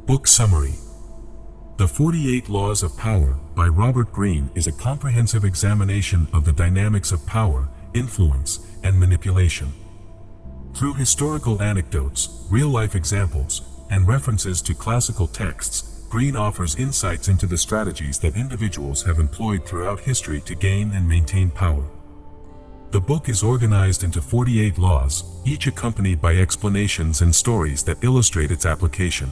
Book Summary. The 48 Laws of Power by Robert Greene is a comprehensive examination of the dynamics of power, influence, and manipulation. Through historical anecdotes, real-life examples, and references to classical texts, Greene offers insights into the strategies that individuals have employed throughout history to gain and maintain power. The book is organized into 48 laws, each accompanied by explanations and stories that illustrate its application.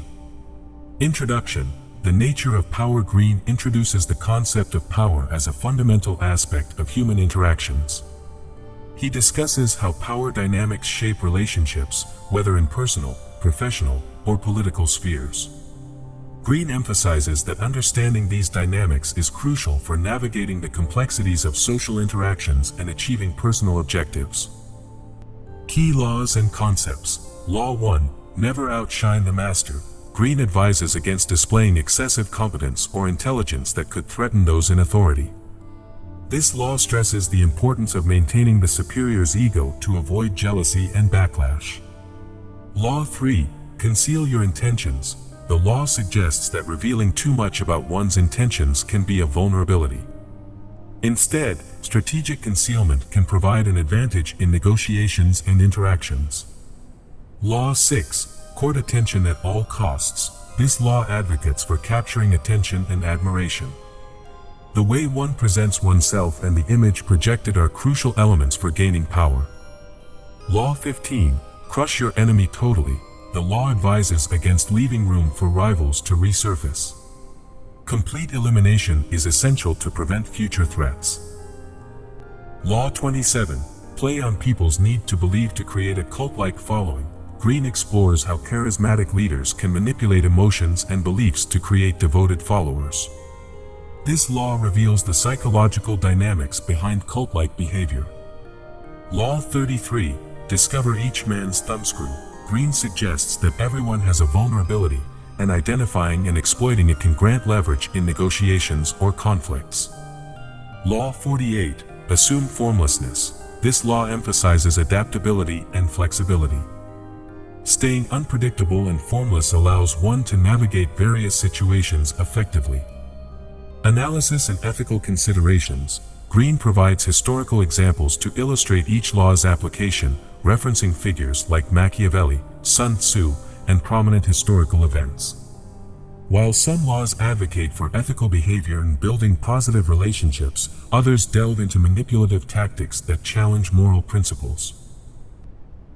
Introduction. The nature of power. Greene introduces the concept of power as a fundamental aspect of human interactions. He discusses how power dynamics shape relationships, whether in personal, professional, or political spheres. Greene emphasizes that understanding these dynamics is crucial for navigating the complexities of social interactions and achieving personal objectives. Key laws and concepts. Law 1. Never outshine the master. Greene advises against displaying excessive competence or intelligence that could threaten those in authority. This law stresses the importance of maintaining the superior's ego to avoid jealousy and backlash. Law 3. Conceal your intentions. The law suggests that revealing too much about one's intentions can be a vulnerability. Instead, strategic concealment can provide an advantage in negotiations and interactions. Law 6. Court attention at all costs. This law advocates for capturing attention and admiration. The way one presents oneself and the image projected are crucial elements for gaining power. Law 15. Crush your enemy totally. The law advises against leaving room for rivals to resurface. Complete elimination is essential to prevent future threats. Law 27. Play on people's need to believe to create a cult-like following. Greene explores how charismatic leaders can manipulate emotions and beliefs to create devoted followers. This law reveals the psychological dynamics behind cult-like behavior. Law 33. Discover each man's thumbscrew. Greene suggests that everyone has a vulnerability, and identifying and exploiting it can grant leverage in negotiations or conflicts. Law 48. Assume formlessness. This law emphasizes adaptability and flexibility. Staying unpredictable and formless allows one to navigate various situations effectively. Analysis and ethical considerations. Greene provides historical examples to illustrate each law's application, referencing figures like Machiavelli, Sun Tzu, and prominent historical events. While some laws advocate for ethical behavior and building positive relationships, others delve into manipulative tactics that challenge moral principles.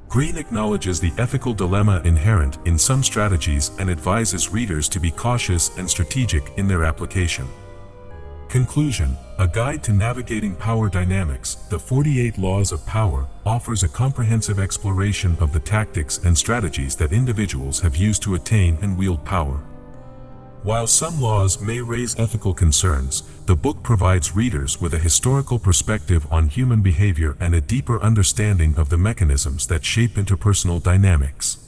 Greene acknowledges the ethical dilemma inherent in some strategies and advises readers to be cautious and strategic in their application. Conclusion. A guide to navigating power dynamics. The 48 Laws of Power offers a comprehensive exploration of the tactics and strategies that individuals have used to attain and wield power. While some laws may raise ethical concerns, the book provides readers with a historical perspective on human behavior and a deeper understanding of the mechanisms that shape interpersonal dynamics.